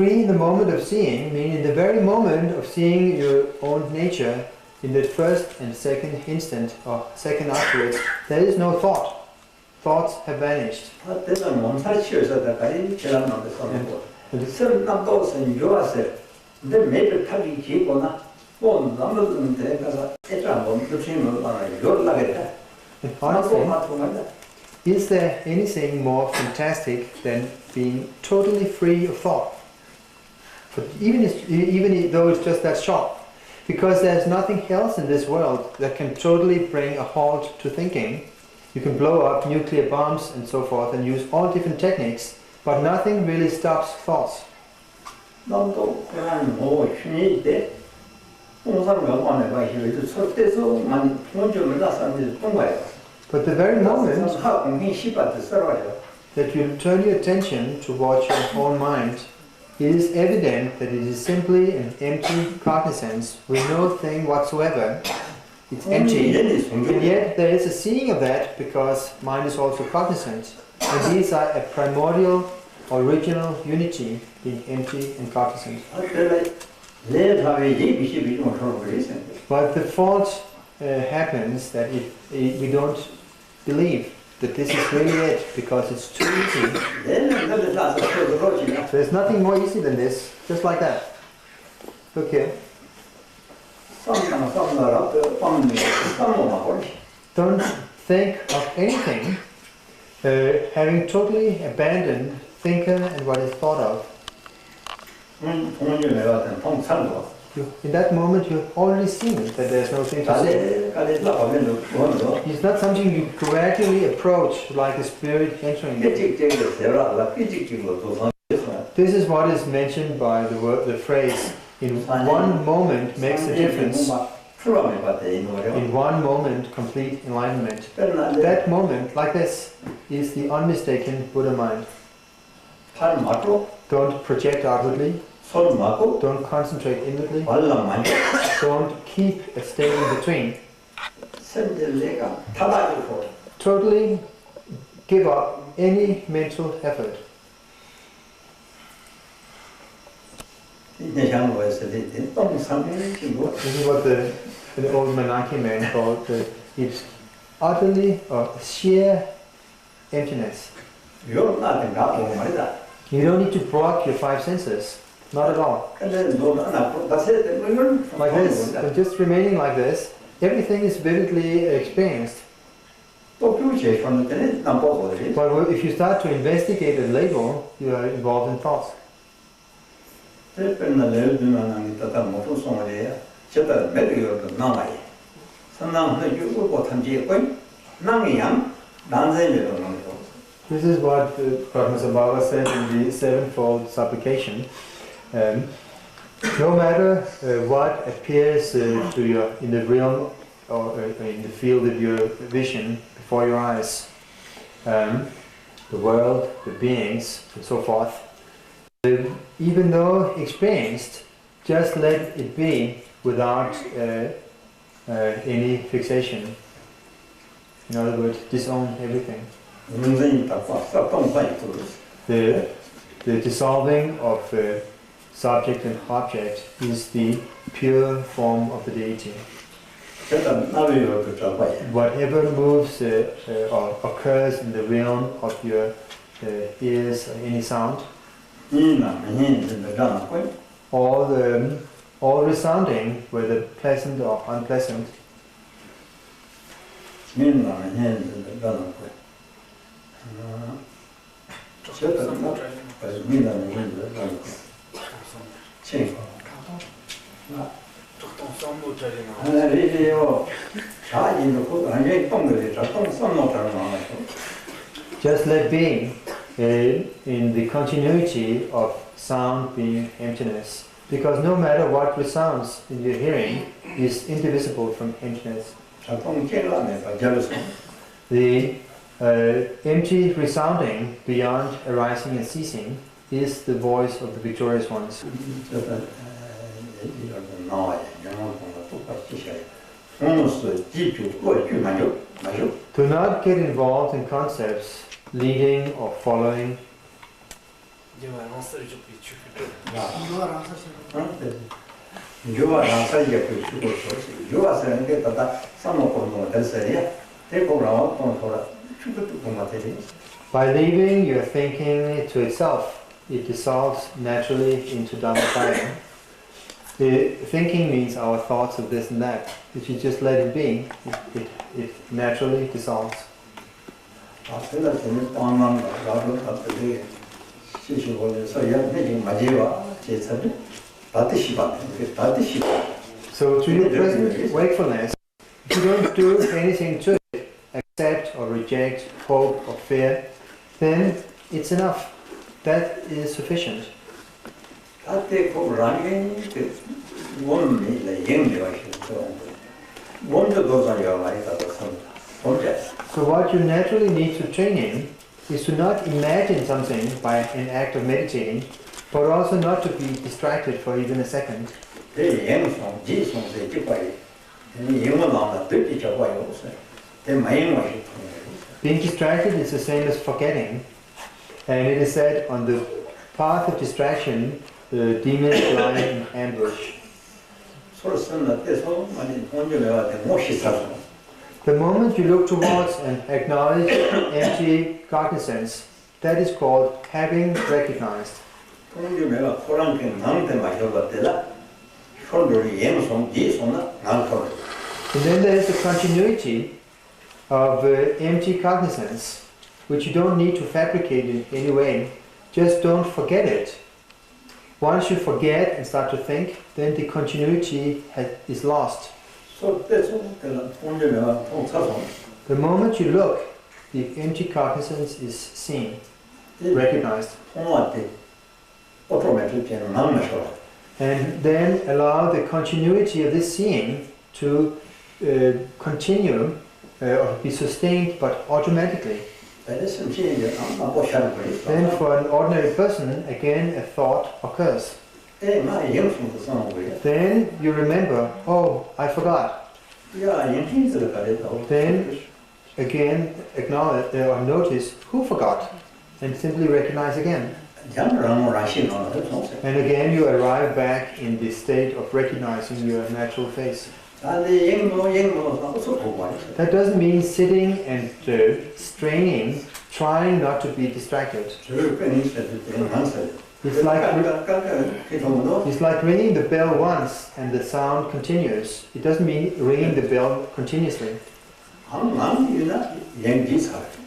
free in the moment of seeing, meaning in the very moment of seeing your own nature, in the first and second instant or second afterwards, there is no thought. Thoughts have vanished. And honestly, is there anything more fantastic than being totally free of thought? But even though it's just that short, because there's nothing else in this world that can totally bring a halt to thinking. You can blow up nuclear bombs and so forth and use all different techniques, but nothing really stops thoughts. But the very moment that you turn your attention towards your own mind, it is evident that it is simply an empty cognizance with no thing whatsoever. It's empty, and yet there is a seeing of that because mind is also cognizant. And these are a primordial, original unity, being empty and cognizant. But the fault happens that we don't believe that this is really it because it's too easy. There's nothing more easy than this, just like that. Okay. Don't think of anything, having totally abandoned thinker and what is thought of. In that moment you've already seen that there's nothing to say. It's not something you gradually approach like a spirit entering it. This is what is mentioned by the phrase, in one moment makes a difference. In one moment, complete enlightenment. That moment, like this, is the unmistaken Buddha mind. Don't project outwardly. Don't concentrate inwardly. Don't keep a state in between. Totally give up any mental effort. This is what the old Menaki man called it's utterly or sheer emptiness. You don't need to block your five senses. Not at all. Like this, just remaining like this, everything is vividly experienced. But if you start to investigate and label, you are involved in thoughts. This is what Professor Baba said in the sevenfold supplication. No matter what appears to you in the realm or in the field of your vision before your eyes, the world, the beings, and so forth, even though experienced, just let it be without any fixation. In other words, disown everything. The dissolving of subject and object is the pure form of the deity. Whatever moves or occurs in the realm of your ears or any sound, all resounding, whether pleasant or unpleasant, just let be in the continuity of sound being emptiness, because no matter what resounds in your hearing is indivisible from emptiness. The empty resounding beyond arising and ceasing is the voice of the victorious ones. Do not get involved in concepts leading or following By leaving your thinking to itself, it dissolves naturally into Dhammakaya. The thinking means our thoughts of this and that. If you just let it be, it naturally dissolves. So to your present wakefulness, if you don't do anything to it, accept or reject, hope or fear, then it's enough. That is sufficient. So what you naturally need to train in is to not imagine something by an act of meditating, but also not to be distracted for even a second. Being distracted is the same as forgetting, and it is said on the path of distraction, the demons lie in ambush. The moment you look towards and acknowledge empty cognizance, that is called having recognized. And then there is a continuity of empty cognizance, which you don't need to fabricate in any way. Just don't forget it. Once you forget and start to think, then the continuity is lost. The moment you look, the empty cognizance is seen, recognized. And then allow the continuity of this seeing to continue or be sustained, but automatically. Then for an ordinary person, again a thought occurs. Then you remember, oh, I forgot. Then again acknowledge or notice who forgot and simply recognize again. And again you arrive back in the state of recognizing your natural face. That doesn't mean sitting and straining, trying not to be distracted. It's like ringing the bell once and the sound continues. It doesn't mean ringing the bell continuously.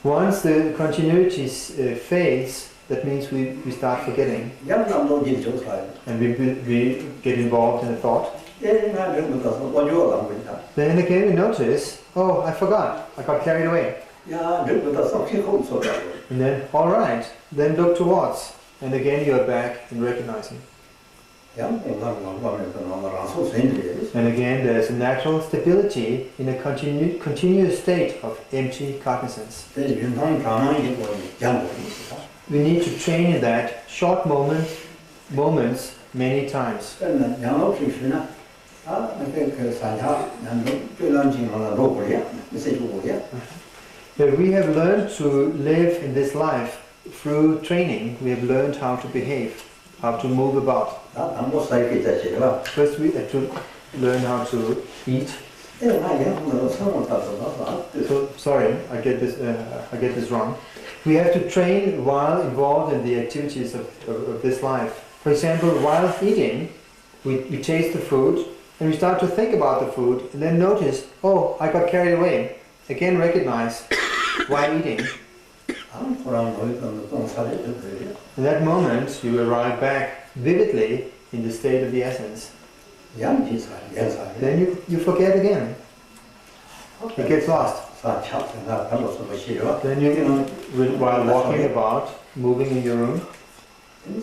Once the continuity fades, that means we start forgetting. And we get involved in a thought. Then again we notice, oh, I forgot. I got carried away. And then, all right, then look towards. And again you are back in recognizing. And again there's a natural stability in a continuous state of empty cognizance. We need to train in that short moments many times. We have learned to live in this life through training. We have learned how to behave, how to move about. First we have to learn how to eat. So, sorry, I get this wrong. We have to train while involved in the activities of this life. For example, while eating, we taste the food and we start to think about the food and then notice, oh, I got carried away. Again recognize while eating. In that moment, you arrive back vividly in the state of the essence. Then you forget again. It gets lost. Then you, while walking about, moving in your room, you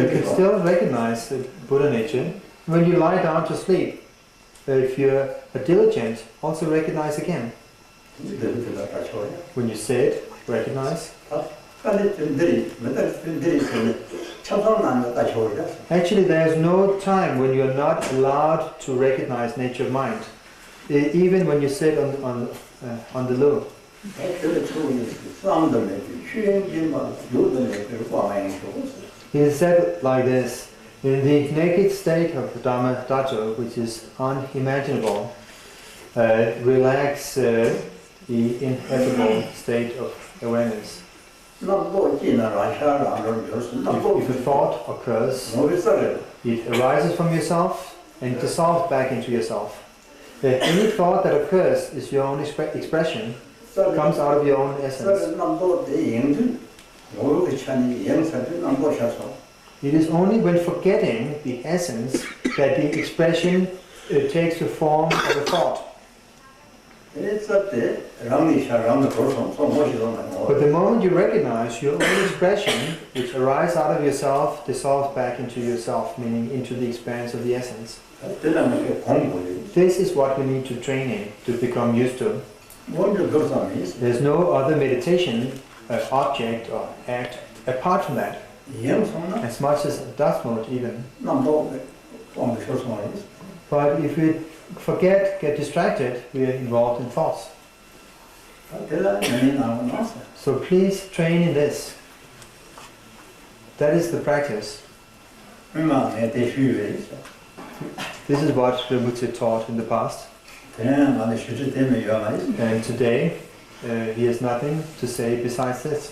can still recognize the Buddha nature. When you lie down to sleep, if you're diligent, also recognize again. When you sit, recognize. Actually, there is no time when you are not allowed to recognize nature of mind. Even when you sit on the loo, It is said like this: in the naked state of the Dharma Dhatu, which is unimaginable, relax the ineffable state of awareness. If a thought occurs, it arises from yourself and dissolves back into yourself. Any thought that occurs is your own expression, comes out of your own essence. It is only when forgetting the essence that the expression takes the form of a thought. But the moment you recognize your own expression, which arises out of yourself, dissolves back into yourself, meaning into the expanse of the essence. This is what we need to train in, to become used to. There's no other meditation object or act apart from that. As much as dust mode even. But if we forget, get distracted, we are involved in thoughts. So please train in this. That is the practice. This is what Rinpoche taught in the past. And today, he has nothing to say besides this.